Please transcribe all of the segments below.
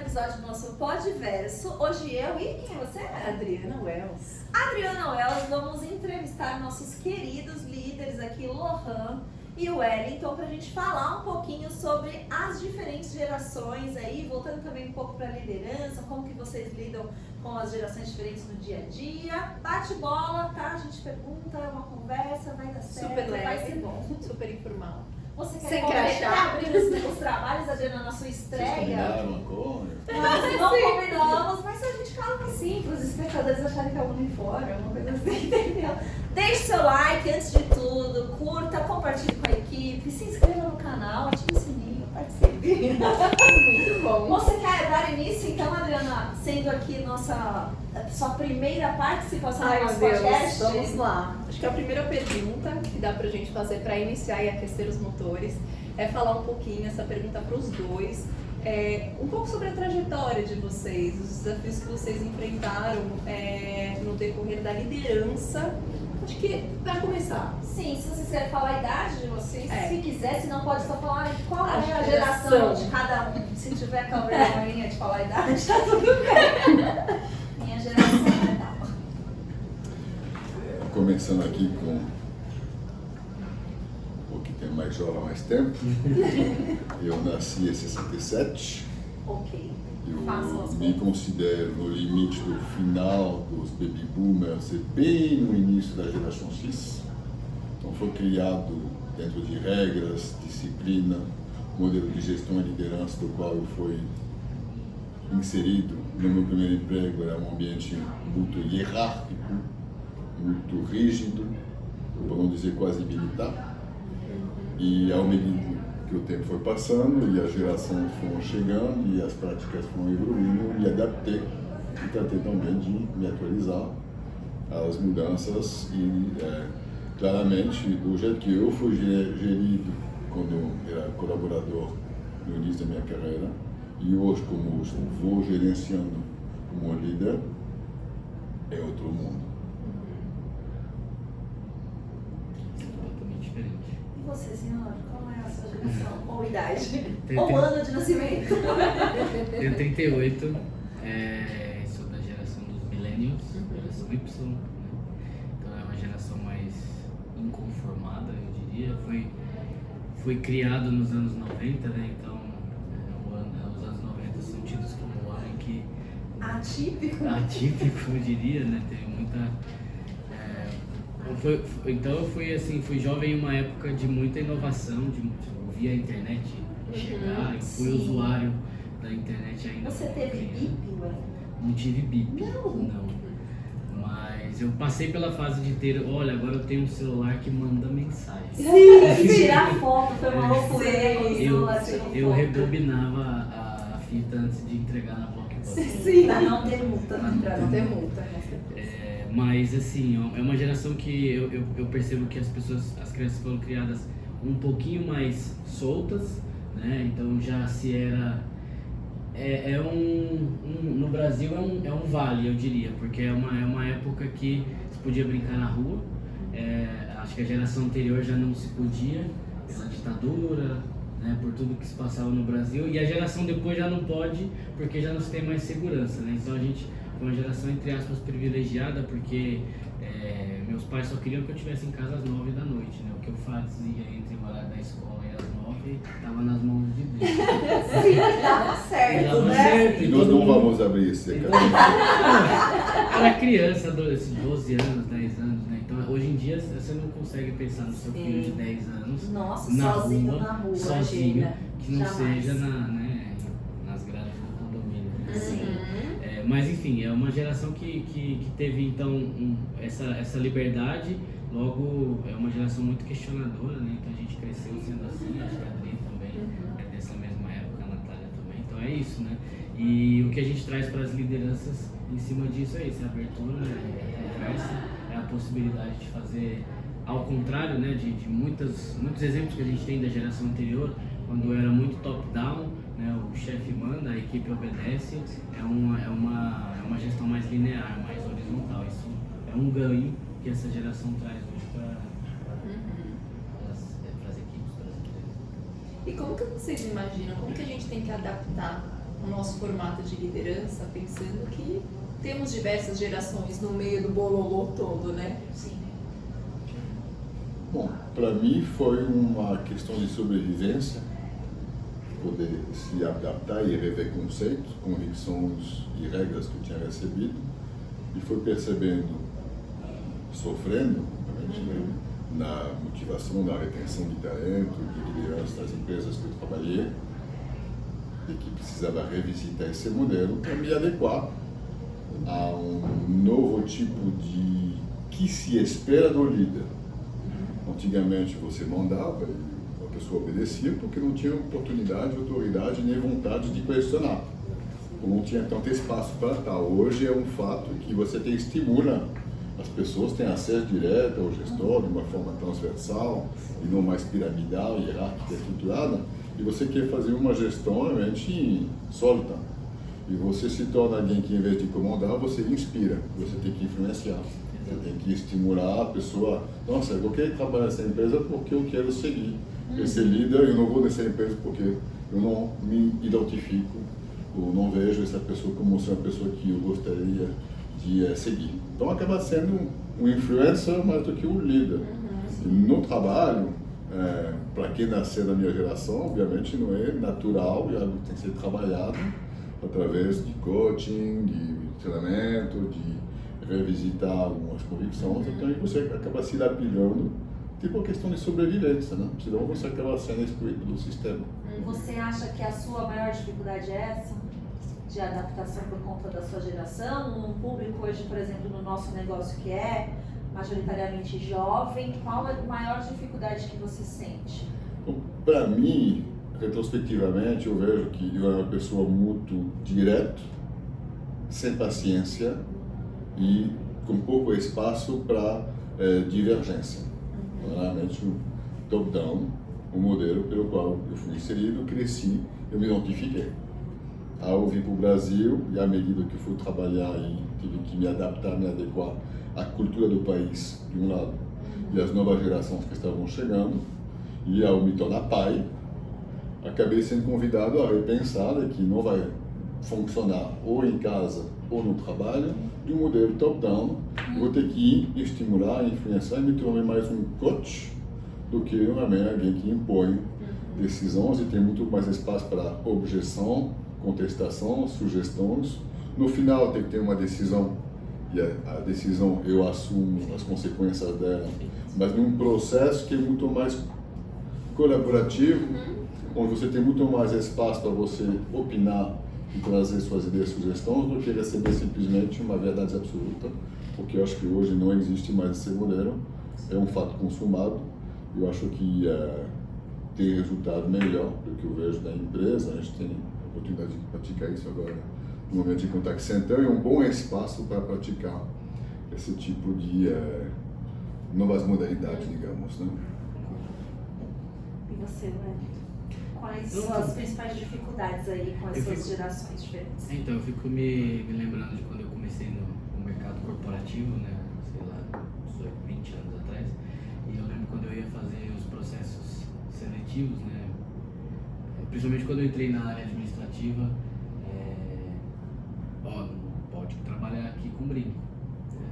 episódio do nosso Podverso. Hoje eu e quem é você? Adriana Wells. Adriana Wells, vamos entrevistar nossos queridos líderes aqui, Lohan e Wellington, para a gente falar um pouquinho sobre as diferentes gerações aí, voltando também um pouco para a liderança, como que vocês lidam com as gerações diferentes no dia a dia. Bate bola, tá? A gente pergunta, é uma conversa, vai dar certo, Super leve, vai ser bom. super informal. Você quer Sem abrir os trabalhos, Adriana, na sua estreia? Vocês combinaram uma coisa? Nós não combinamos, mas a gente fala assim para os espectadores acharem que é um uniforme, alguma coisa assim, entendeu? Deixe seu like antes de tudo, curta, compartilhe com a equipe, se inscreva no canal, ative o sininho, participe. Muito bom. Você quer dar início, então, Adriana, sendo aqui sua primeira participação no nosso podcast? Vamos lá. Acho que a primeira pergunta que dá pra gente fazer para iniciar e aquecer os motores é falar um pouquinho, essa pergunta para os dois, um pouco sobre a trajetória de vocês, os desafios que vocês enfrentaram no decorrer da liderança. Acho que, para começar, Sim, se vocês querem falar a idade de vocês, É. se quiser, se não pode só falar qual A é a geração. geração de cada um. Se tiver com a vergonha de falar a idade, tá tudo bem. Minha geração é tal. Começando aqui com o que tem mais jovem há mais tempo. Eu nasci em 67. Ok. Eu Façam as me contas. considero no limite do final dos baby boomers e bem no início da geração X. Então foi criado dentro de regras, disciplina, modelo de gestão e liderança do qual eu fui inserido. No meu primeiro emprego era um ambiente muito hierárquico, muito rígido, por não dizer quase militar. E ao medida que o tempo foi passando e as gerações foram chegando e as práticas foram evoluindo, eu me adaptei e tratei também de me atualizar às mudanças e claramente do jeito que eu fui gerido quando eu era colaborador no início da minha carreira e hoje como vou gerenciando como líder, é outro mundo. Totalmente diferente. E você, senhor? Qual é a sua geração? Ou idade? Tem- Ou tem- ano de nascimento? Tenho 38, sou da geração dos millennials, geração Y, né? Então é uma geração mais inconformada, eu diria. Fui criado nos anos 90, né? Então os anos 90 são tidos como o ano em que Atípico. atípico, eu diria, né? Teve muita. Então eu fui jovem em uma época de muita inovação, eu via a internet chegar, eu fui sim. usuário da internet ainda. Você como teve criança. bip, ué? Não tive bip. Não? Mas eu passei pela fase de ter, olha, agora eu tenho um celular que manda mensagem. Sim, tirar foto foi uma loucura. Eu rebobinava a fita antes de entregar na Blockbuster. Sim, pra não ter multa. Pra não ter multa, né? Mas assim, é uma geração que eu percebo que as crianças foram criadas um pouquinho mais soltas, né? Então já se era. No Brasil é um vale, eu diria, porque é uma época que se podia brincar na rua. Acho que a geração anterior já não se podia, pela ditadura, né, por tudo que se passava no Brasil, e a geração depois já não pode, porque já não se tem mais segurança, né? Então a gente foi uma geração, entre aspas, privilegiada, porque meus pais só queriam que eu estivesse em casa às 9 da noite, né? O que eu fazia entre o horário da escola e às 9 estava nas mãos de Deus. Sim, dava certo, Dava né? certo. E nós não vamos abrir esse capítulo. Era criança, 12 anos, 10 anos, né? Então hoje em dia você não consegue pensar no seu filho de 10 anos Nossa, na sozinho rua, na rua, sozinho, imagina. que não Jamais. seja nas grades do condomínio. Sim. Mas enfim, é uma geração que teve então essa liberdade, logo é uma geração muito questionadora, né? Então a gente cresceu sendo assim, acho que a Adri também é dessa mesma época, a Natália também, então é isso, né? E o que a gente traz para as lideranças em cima disso é isso, é a abertura, né? A conversa, é a possibilidade de fazer ao contrário, né? De muitos exemplos que a gente tem da geração anterior, quando era muito top-down, né, o chefe manda, a equipe obedece, é uma gestão mais linear, mais horizontal. Isso é um ganho que essa geração traz hoje para as equipes, para as empresas. E como que vocês imaginam, como que a gente tem que adaptar o nosso formato de liderança, pensando que temos diversas gerações no meio do bololô todo, né? Sim. Bom, para mim foi uma questão de sobrevivência, poder se adaptar e rever conceitos, convicções e regras que eu tinha recebido, e foi percebendo, sofrendo, realmente, né, na motivação, na retenção de talento, de liderança das empresas que eu trabalhei, e que precisava revisitar esse modelo para me adequar a um novo tipo de que se espera do líder. Antigamente você mandava e a pessoa obedecia porque não tinha oportunidade, autoridade nem vontade de questionar. Não tinha tanto espaço para tal. Hoje é um fato que você estimula, as pessoas têm acesso direto ao gestor de uma forma transversal e não mais piramidal, hierárquica, estruturada, e você quer fazer uma gestão realmente sólida. E você se torna alguém que, em vez de comandar, você inspira, você tem que influenciar. Você tem que estimular a pessoa. Nossa, eu quero trabalhar nessa empresa porque eu quero seguir esse líder. Eu não vou nessa empresa porque eu não me identifico ou não vejo essa pessoa como sendo uma pessoa que eu gostaria de seguir. Então acaba sendo um influencer mais do que um líder. No trabalho, para quem nasceu da minha geração, obviamente não é natural e algo que tem que ser trabalhado através de coaching, de treinamento, de revisitar algumas convicções, então você acaba se lapidando, tipo a questão de sobrevivência, né? Senão você acaba sendo excluído do sistema. Você acha que a sua maior dificuldade é essa? De adaptação por conta da sua geração? Um público hoje, por exemplo, no nosso negócio que é majoritariamente jovem, qual é a maior dificuldade que você sente? Para mim, retrospectivamente, eu vejo que eu era uma pessoa muito direta, sem paciência, e com pouco espaço para divergência. Realmente, o top-down, o modelo pelo qual eu fui inserido, cresci, eu me identifiquei. Ao vir para o Brasil, e à medida que fui trabalhar e tive que me adaptar, me adequar à cultura do país, de um lado, e às novas gerações que estavam chegando, e ao me tornar pai, acabei sendo convidado a repensar que não vai funcionar ou em casa ou no trabalho, de um modelo top-down. Vou ter que estimular, influenciar e me tornar mais um coach do que realmente alguém que impõe decisões e tem muito mais espaço para objeção, contestação, sugestões. No final tem que ter uma decisão e a decisão eu assumo as consequências dela, mas num processo que é muito mais colaborativo, onde você tem muito mais espaço para você opinar e trazer suas ideias e sugestões do que receber simplesmente uma verdade absoluta, porque eu acho que hoje não existe mais esse modelo, é um fato consumado. Eu acho que tem resultado melhor do que eu vejo da empresa. A gente tem a oportunidade de praticar isso agora no momento de contact center, é um bom espaço para praticar esse tipo de novas modalidades, digamos, né? E você, Wellington? Quais são as principais dificuldades aí com as suas gerações diferentes? Então, eu fico me lembrando de quando eu comecei no mercado corporativo, né? Sei lá, 18, 20 anos atrás. E eu lembro quando eu ia fazer os processos seletivos, né? Principalmente quando eu entrei na área administrativa, não pode trabalhar aqui com brinco.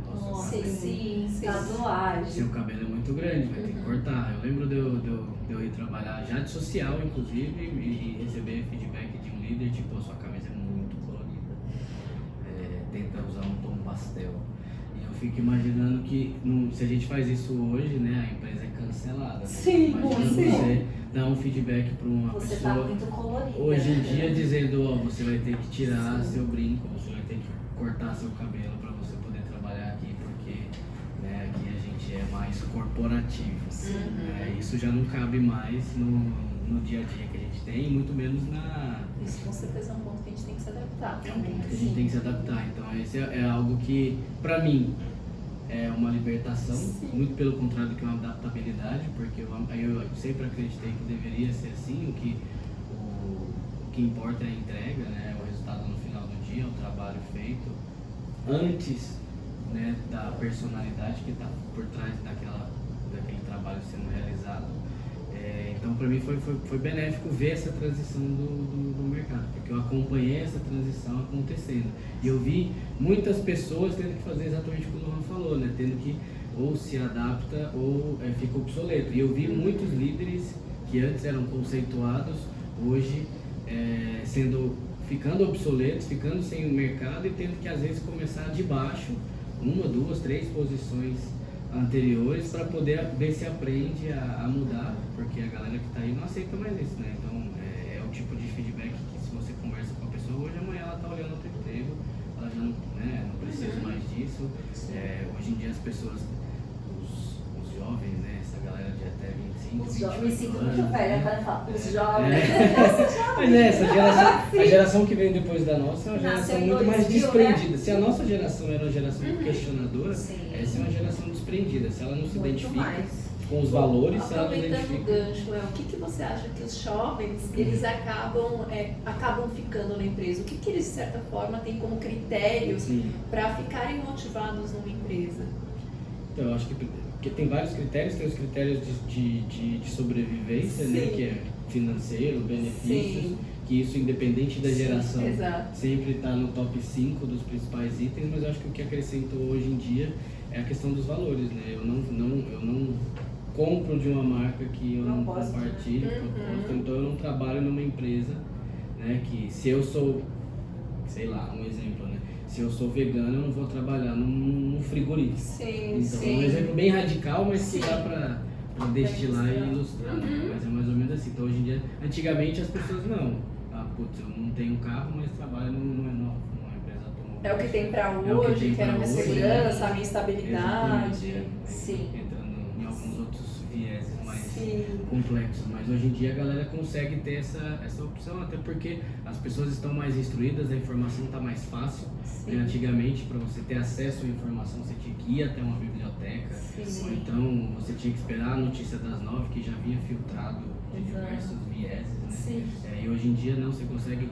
Nossa, sim, seu tatuagem. cabelo é muito grande, vai ter que cortar. Eu lembro de eu ir trabalhar já de social, inclusive, e receber feedback de um líder, tipo, sua camisa é muito colorida, tenta usar um tom pastel. E eu fico imaginando que se a gente faz isso hoje, né, a empresa é cancelada. Né? Sim, Imagina você dar um feedback para uma Você pessoa tá muito colorida. hoje em dia dizendo, você vai ter que tirar seu brinco, você vai ter que cortar seu cabelo para você poder trabalhar aqui, porque né, aqui a gente é mais corporativo. Isso já não cabe mais no dia a dia que a gente tem, e muito menos na... Isso com certeza é um ponto que a gente tem que se adaptar. É um ponto que a gente tem que se adaptar. Então esse é algo que, para mim, é uma libertação, muito pelo contrário do que uma adaptabilidade, porque eu sempre acreditei que deveria ser assim, o que importa é a entrega, né, o resultado no final do dia, o trabalho feito, antes, né, da personalidade que está por trás daquele trabalho sendo realizado. Então para mim foi benéfico ver essa transição do mercado, porque eu acompanhei essa transição acontecendo. E eu vi muitas pessoas tendo que fazer exatamente o que o Lohan falou, né? Tendo que ou se adapta ou fica obsoleto. E eu vi muitos líderes que antes eram conceituados, hoje ficando obsoletos, ficando sem o mercado e tendo que às vezes começar de baixo, 1, 2, 3 posições anteriores para poder ver se aprende a mudar, porque a galera que está aí não aceita mais isso, né? Então é o tipo de feedback que se você conversa com a pessoa hoje, amanhã ela está olhando para o emprego, ela já não precisa mais disso. Hoje em dia as pessoas, os jovens, né? Essa galera de até 25, Os 28 jovens, me sinto anos, muito velha né? quando eu falo os jovens. Mas essa geração, a geração que veio depois da nossa é uma Nasceu geração em muito mais 2000, desprendida. né? Se a nossa geração era uma geração questionadora, Sim. essa é uma geração desprendida. Se ela não se Muito identifica mais. com os valores, se ela não Aproveitando o identifica... gancho, o que você acha que os jovens, eles acabam ficando na empresa? O que eles, de certa forma, têm como critérios Sim. para ficarem motivados numa empresa? Então, eu acho que tem vários critérios. Tem os critérios de sobrevivência, né? Sim. Que é financeiro, benefícios, Sim. que isso, independente da geração, Exato. sempre está no top 5 dos principais itens, mas eu acho que o que acrescentou hoje em dia é a questão dos valores, né? Eu não compro de uma marca que eu não compartilho, propósito, então eu não trabalho numa empresa, né? Que se eu sou, sei lá, um exemplo, né? Se eu sou vegano, eu não vou trabalhar num frigorífico. Sim, Então, é um exemplo bem radical, mas que dá pra destilar e ilustrar, né? Mas é mais ou menos assim. Então, hoje em dia, antigamente as pessoas não. Putz, eu não tenho carro, mas trabalho numa empresa automóvel. É o que tem para É o que hoje, tem que era pra minha hoje, segurança, né? a minha estabilidade. Exatamente. Sim. Entrando em alguns outros vieses mais Sim. complexos. Mas hoje em dia a galera consegue ter essa opção, até porque as pessoas estão mais instruídas, a informação está mais fácil. Né? Antigamente, para você ter acesso à informação, você tinha que ir até uma biblioteca, ou então você tinha que esperar a notícia das 9, que já vinha filtrado de diversos vieses. Né? E hoje em dia não, você consegue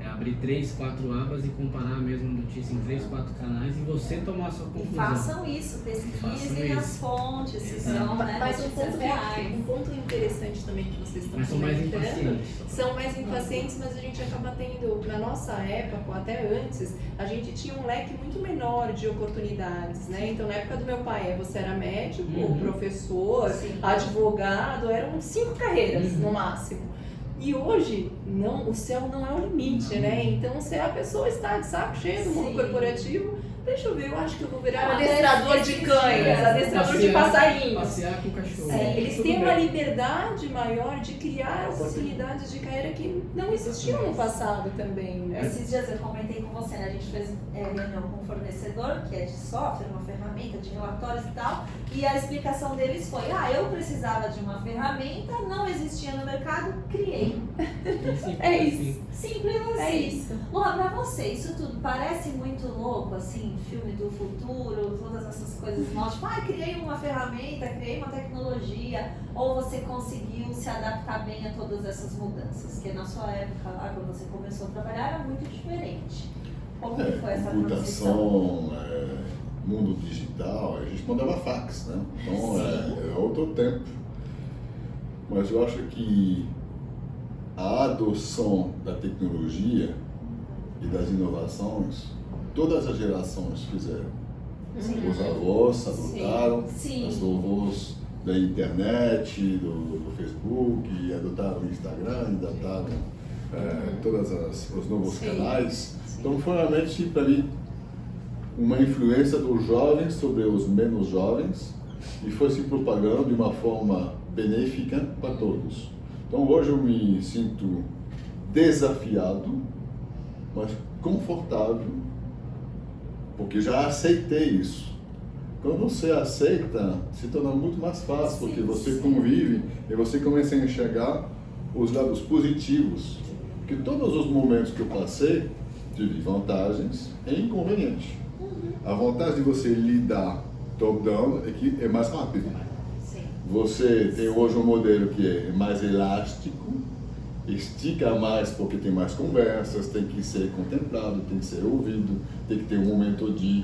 abrir 3, 4 abas e comparar a mesma notícia em 3, 4 canais e você tomar a sua E conclusão. façam isso, pesquisem as fontes, se são, né, Mas um notícias reais. ponto interessante também que vocês estão Mas são mais comentando, impacientes. são mais impacientes, mas a gente acaba tendo, na nossa época, ou até antes, a gente tinha um leque muito menor de oportunidades, né? Então, na época do meu pai, você era médico, professor, Sim. advogado, eram 5 carreiras no máximo. E hoje, não, o céu não é o limite, né? Então, se a pessoa está de saco cheio do mundo corporativo, deixa eu ver, eu acho que eu vou virar um adestrador de cães, adestrador de passarinhos. Passear com o cachorro. Eles Tudo têm bem. uma liberdade maior de criar oportunidades de carreira que não existiam no passado também, né? Esses dias eu comentei com você, né? A gente fez reunião com um fornecedor, que é de software, uma ferramenta de relatórios e tal, e a explicação deles foi, eu precisava de uma ferramenta, não existia no mercado, criei. É isso. Simples assim. É isso. Luan, pra você, isso tudo parece muito louco, assim, filme do futuro, todas essas coisas novas, tipo, criei uma ferramenta, criei uma tecnologia, ou você conseguiu se adaptar bem a todas essas mudanças? Que na sua época, lá, quando você começou a trabalhar, era muito diferente. Como que foi essa transição? Computação, mundo digital, a gente mandava fax, né? Então é outro tempo. Mas eu acho que a adoção da tecnologia e das inovações, todas as gerações fizeram. Os avós adotaram, Sim. os avós da internet, do Facebook, e adotaram o Instagram, adotaram todos os novos canais. Então foi realmente, para mim, uma influência dos jovens sobre os menos jovens e foi se propagando de uma forma benéfica para todos. Então hoje eu me sinto desafiado, mas confortável, porque já aceitei isso. Quando você aceita, se torna muito mais fácil, porque você convive e você começa a enxergar os lados positivos. Porque todos os momentos que eu passei, tive vantagens e inconvenientes. A vantagem de você lidar top-down é que é mais rápido. Você tem hoje um modelo que é mais elástico, estica mais porque tem mais conversas, tem que ser contemplado, tem que ser ouvido, tem que ter um momento de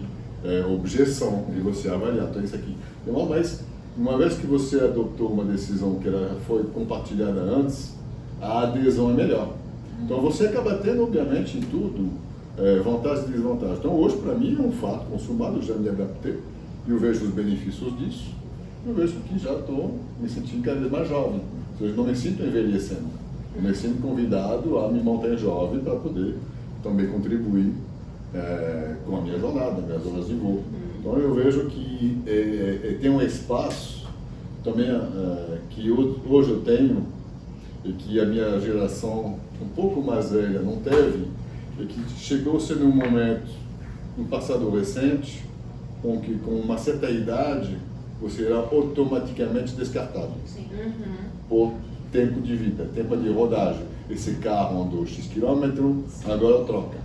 objeção e você avaliar. Então isso aqui. Mas uma vez que você adotou uma decisão que ela foi compartilhada antes, a adesão é melhor. Então você acaba tendo, obviamente, em tudo, vantagens e desvantagens. Então hoje, para mim, é um fato consumado, eu já me adaptei, e eu vejo os benefícios disso, eu vejo que já estou me sentindo cada vez mais jovem. Ou seja, não me sinto envelhecendo, eu me sinto convidado a me manter jovem para poder também contribuir com a minha jornada, minhas horas de voo. Então eu vejo que tem um espaço também que hoje eu tenho e que a minha geração um pouco mais velha não teve, e que chegou-se num momento, no passado recente, com que com uma certa idade você era automaticamente descartável por tempo de vida, tempo de rodagem. Esse carro andou X quilômetros, agora troca.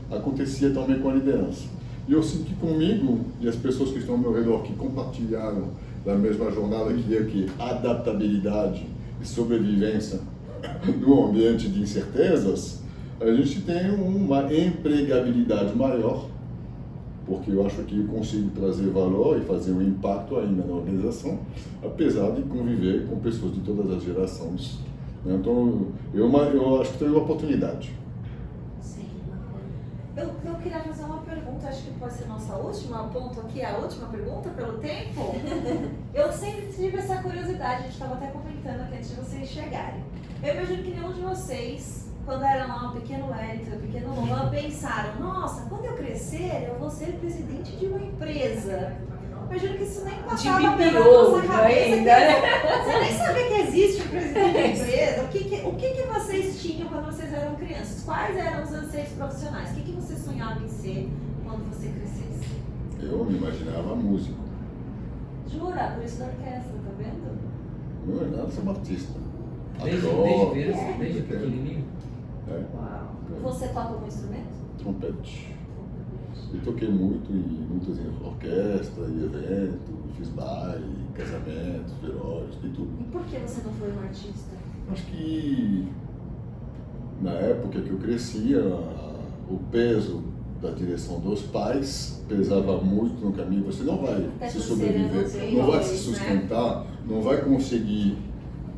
Acontecia também com a liderança. E eu sinto que comigo e as pessoas que estão ao meu redor, que compartilharam da mesma jornada que eu, que adaptabilidade e sobrevivência no ambiente de incertezas, a gente tem uma empregabilidade maior, porque eu acho que eu consigo trazer valor e fazer um impacto ainda na organização, apesar de conviver com pessoas de todas as gerações. Então, eu acho que tem uma oportunidade. Sim. Eu queria fazer uma pergunta, acho que pode ser nossa última ponto aqui, a última pergunta pelo tempo. Eu sempre tive essa curiosidade, a gente estava até comentando aqui antes de vocês chegarem. Eu imagino que nenhum de vocês, quando era lá um pequeno Wellington, um pequeno Lohan, pensaram, nossa, quando eu crescer, eu vou ser presidente de uma empresa. Imagino que isso nem passava pela nossa cabeça. Ainda, né? Você nem sabia que existe um presidente de empresa. O que vocês tinham quando vocês eram crianças? Quais eram os anseios profissionais? O que você sonhava em ser quando você crescesse? Eu me imaginava músico. Jura? Por isso da orquestra, tá vendo? Não é nada, sou um artista. Desde Ator, criança, desde pequenininho. Uau. Você toca algum instrumento? Trompete. Eu toquei muito em muitas orquestras e eventos, fiz baile, casamentos, velórios, de tudo. E por que você não foi um artista? Acho que na época que eu crescia, o peso da direção dos pais pesava muito no caminho. Você não vai se sobreviver, não vai se sustentar, não vai conseguir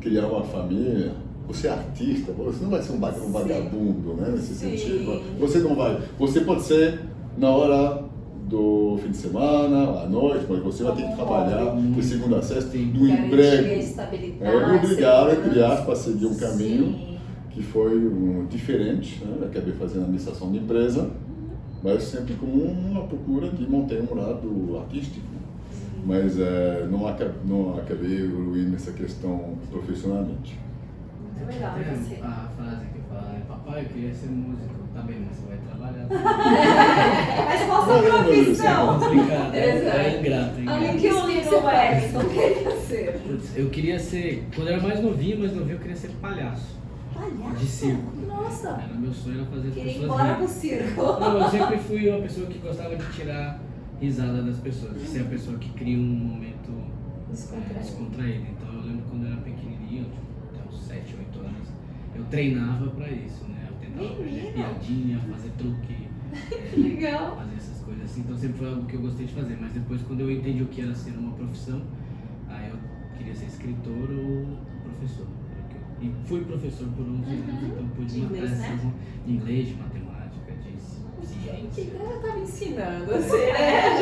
criar uma família. Você é artista, você não vai ser um vagabundo, né, nesse sentido. Você não vai. Você pode ser na hora do fim de semana, à noite, mas você vai ter que trabalhar de segunda a sexta, no emprego. Obrigado, entre aspas, a seguir um caminho que foi diferente, né? Eu acabei fazendo administração de empresa, mas sempre com uma procura de manter um lado artístico. Mas não acabei evoluindo nessa questão profissionalmente. Muito legal, e você? A frase que fala, papai, eu queria ser músico. Tá bem, mas você vai trabalhar. Mas qual a sua profissão? Complicado, é ingrato. O que o Wellington queria ser? Putz, eu queria ser, quando eu era mais novinho, eu queria ser palhaço. Palhaço? De circo. Nossa! Meu sonho era fazer as Queria ir pessoas embora rirem. pro circo. Não, eu sempre fui uma pessoa que gostava de tirar risada das pessoas, de ser a pessoa que cria um momento descontraído. Então eu lembro quando eu era pequenininho, até uns 7, 8 anos, eu treinava pra isso, né? Eu tentava aprender piadinha, fazer truque, Legal. fazer essas coisas assim. Então sempre foi algo que eu gostei de fazer. Mas depois, quando eu entendi o que era ser uma profissão, aí eu queria ser escritor ou professor. E fui professor por 11 anos, então pude De inglês, né? de inglês, de matemática, de ciência. Ela tava ensinando,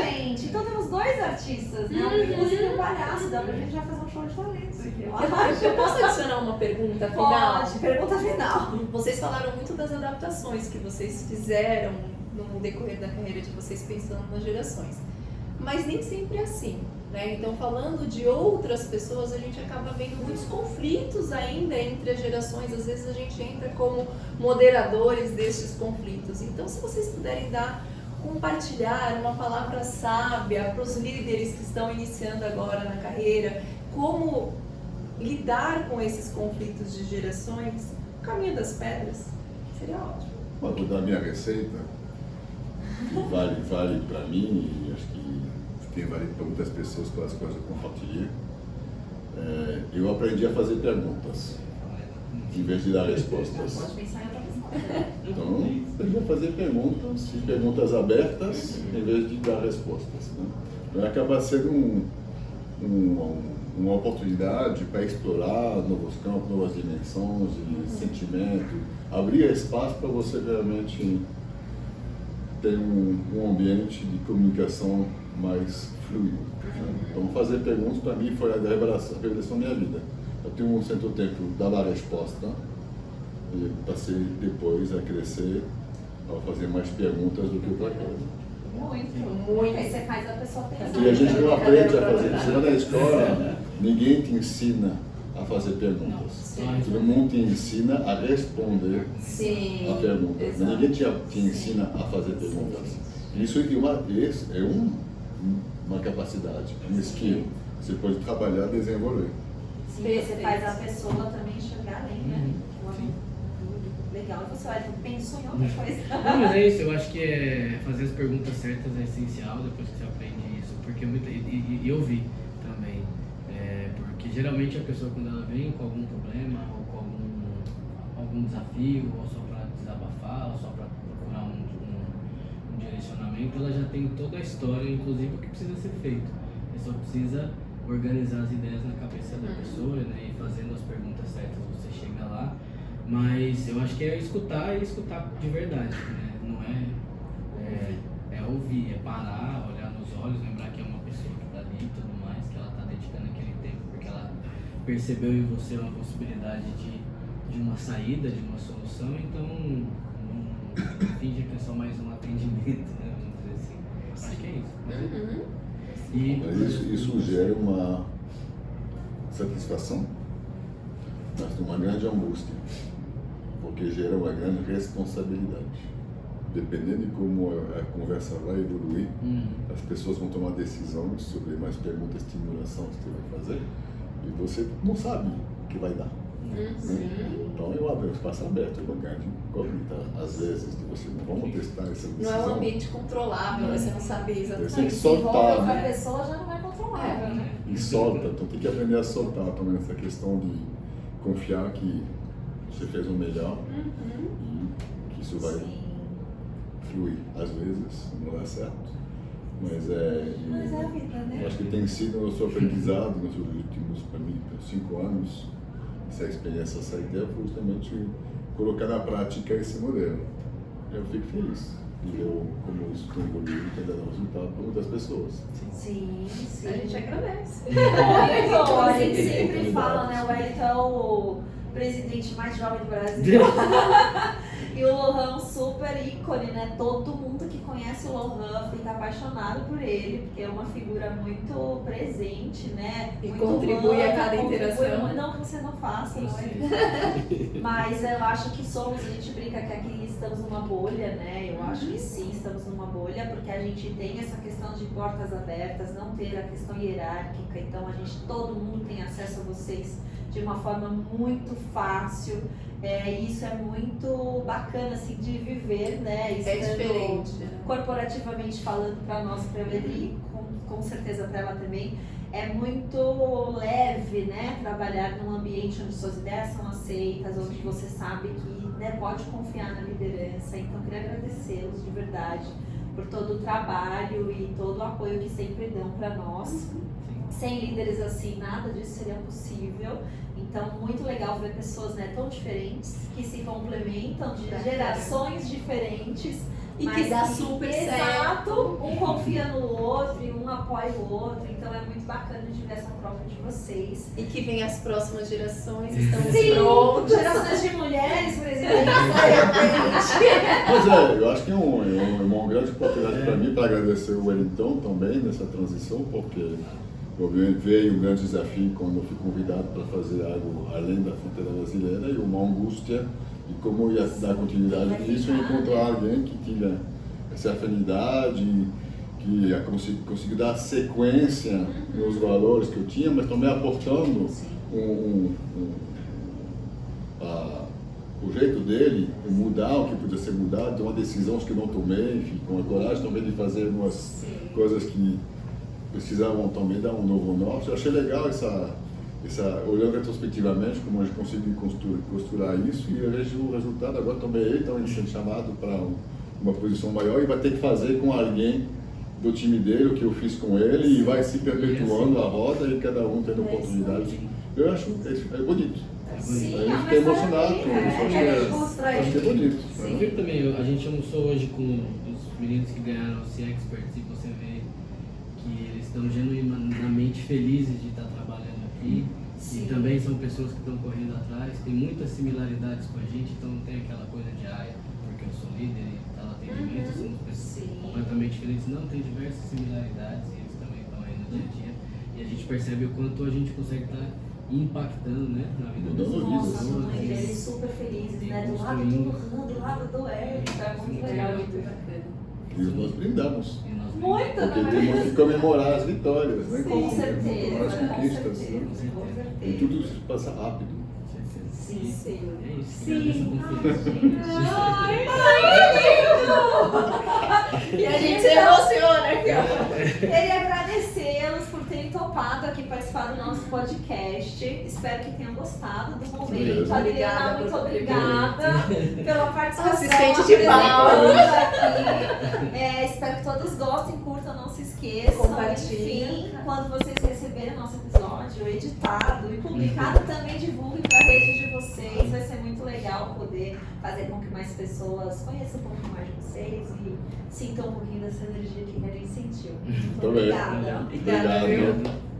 Gente, então temos dois artistas, né? Um músico e um palhaço. Dá pra gente já fazer um show de talentos aqui. Eu posso adicionar uma pergunta final? Pode, pergunta final. Vocês falaram muito das adaptações que vocês fizeram no decorrer da carreira de vocês pensando nas gerações. Mas nem sempre é assim, né? Então, falando de outras pessoas, a gente acaba vendo muitos conflitos ainda entre as gerações. Às vezes a gente entra como moderadores destes conflitos. Então, se vocês puderem compartilhar uma palavra sábia para os líderes que estão iniciando agora na carreira, como lidar com esses conflitos de gerações, o caminho das pedras, seria ótimo. Vou dar a minha receita, que vale para mim e acho que tem valido para muitas pessoas com as coisas que eu compartilhei. Eu aprendi a fazer perguntas, em vez de dar respostas. Pode pensar em outra pessoa. Então, aprendi a fazer perguntas, e perguntas abertas, em vez de dar respostas. Né? Então, acaba sendo uma oportunidade para explorar novos campos, novas dimensões e sentimentos, abrir espaço para você realmente ter um ambiente de comunicação mais fluido. Então, fazer perguntas para mim foi a revelação da minha vida. Eu tenho um certo tempo dar a resposta e passei depois a crescer, a fazer mais perguntas do que outra coisa. Muito. Aí você faz a pessoa pensar. E a gente não aprende a fazer. Você vai na escola, ninguém te ensina a fazer perguntas. Todo mundo te ensina a responder a pergunta. Mas ninguém te ensina a fazer perguntas. Isso é uma capacidade, um skill. Você pode trabalhar e desenvolver. Sim, você faz a pessoa também enxergar além, né? Legal. E você, Wellington, pensou em outra coisa? Não, mas é isso, eu acho que fazer as perguntas certas é essencial depois que você aprende isso, porque e eu vi também, porque geralmente a pessoa quando ela vem com algum problema ou com algum desafio, ou só para desabafar, ou só para procurar um direcionamento, ela já tem toda a história, inclusive o que precisa ser feito. Você só precisa organizar as ideias na cabeça da pessoa, né, e fazendo as perguntas certas você chega lá. Mas eu acho que é escutar e escutar de verdade, né? Não é ouvir, é parar, olhar nos olhos, lembrar que é uma pessoa que está ali e tudo mais, que ela está dedicando aquele tempo porque ela percebeu em você uma possibilidade de uma saída, de uma solução, então não finge que é só mais um atendimento, né? Vamos dizer assim. Acho que é isso. Isso gera uma satisfação, mas uma grande angústia, porque gera uma grande responsabilidade. Dependendo de como a conversa vai evoluir, as pessoas vão tomar decisões sobre mais perguntas de estimulação que você vai fazer e você não sabe o que vai dar. Né? Então eu abro o espaço aberto, é uma grande incógnita, às vezes, de você não vamos testar essa decisão. Não é um ambiente controlável, você não sabe exatamente. Você tem que Se envolve soltar, outra né? pessoa, já não é controlável, né? E solta, então tem que aprender a soltar também essa questão de confiar que você fez o melhor e que isso vai fluir. Às vezes não dá certo, mas é a vida, né? Eu acho que tem sido o nosso aprendizado nos últimos, para mim, 5 anos, essa experiência, essa ideia, foi justamente colocar na prática esse modelo. Eu fico feliz de ver como isso tem evoluído e tem dado resultado para muitas pessoas. Sim. A gente agradece. Bom, a gente sempre fala, né? O Wellington é o presidente mais jovem do Brasil. E o Lohan, super ícone, né? Todo mundo que conhece o Lohan fica apaixonado por ele, porque é uma figura muito presente, né? E muito contribui humana, a cada interação. muito. Não que você não faça, não é? Mas eu acho que a gente brinca que aqui estamos numa bolha, né? Eu acho que sim, estamos numa bolha, porque a gente tem essa questão de portas abertas, não ter a questão hierárquica, então todo mundo tem acesso a vocês de uma forma muito fácil. Isso é muito bacana assim, de viver, né? Isso diferente. Corporativamente falando para nós, para a Eli, com certeza para ela também, é muito leve, né? Trabalhar num ambiente onde suas ideias são aceitas, onde você sabe que, né, pode confiar na liderança. Então, eu queria agradecê-los de verdade por todo o trabalho e todo o apoio que sempre dão para nós. Sem líderes assim, nada disso seria possível. Então, muito legal ver pessoas, né, tão diferentes, que se complementam, de gerações diferentes. E que dá super certo. Exato, um confia no outro e um apoia o outro. Então, é muito bacana de ver essa troca de vocês. E que vem as próximas gerações, estamos Sim, prontos. gerações de mulheres, presidente, de Pois é, eu acho que é uma grande oportunidade para mim, para agradecer o Wellington também nessa transição, porque veio um grande desafio quando eu fui convidado para fazer algo além da fronteira brasileira e uma angústia de como ia dar continuidade nisso e encontrar alguém que tinha essa afinidade, que ia conseguir dar sequência nos valores que eu tinha, mas também aportando o jeito dele, mudar o que podia ser mudado, tomar decisões que eu não tomei, enfim, com a coragem também de fazer algumas coisas que precisavam também dar um novo norte. Eu achei legal olhando retrospectivamente como a gente conseguiu costurar isso, e eu vejo o resultado. Agora também ele está sendo chamado para uma posição maior e vai ter que fazer com alguém do time dele, o que eu fiz com ele, e vai se perpetuando a roda e cada um tendo oportunidade. Eu acho é bonito. Sim, A gente é uma fica emocionado história com isso, bonita, acho que é bonito. Eu vi também, a gente almoçou hoje com os meninos que ganharam o C-Experts e você vê que eles estão genuinamente felizes de estar trabalhando aqui. Sim. E também são pessoas que estão correndo atrás, tem muitas similaridades com a gente, então não tem aquela coisa de porque eu sou líder e tal atendimento, somos pessoas completamente diferentes. Não, tem diversas similaridades e eles também estão aí no dia a dia. E a gente percebe o quanto a gente consegue estar impactando, né, na vida das Mudando vidas. Nossa, pessoas. mãe deles super felizes, né? Do lado Construindo. do Han, do lado do Eric, tá muito legal. E nós brindamos. E nós Muito, Porque né? temos que comemorar as vitórias, né? Com certeza, As com conquistas. certeza, Né? com E certeza. tudo se passa rápido. Sim, sim. É isso, Sim. Ai, E a gente se emociona aqui, ó. Queria agradecê-los por terem topado aqui participar do nosso podcast. Espero que tenham gostado do momento. Obrigado. Adriana, muito obrigada pela participação. Assistente de apresentando aqui. Espero que todos gostem, curtam, não se esqueçam. Compartilhem. Enfim, quando vocês receberem o nosso episódio editado e publicado, também divulguem para a rede de vocês. Vai ser muito legal poder fazer com que mais pessoas conheçam um pouco mais de vocês e sintam um pouquinho dessa energia que a gente sentiu. Muito Também. obrigada. Obrigado. viu?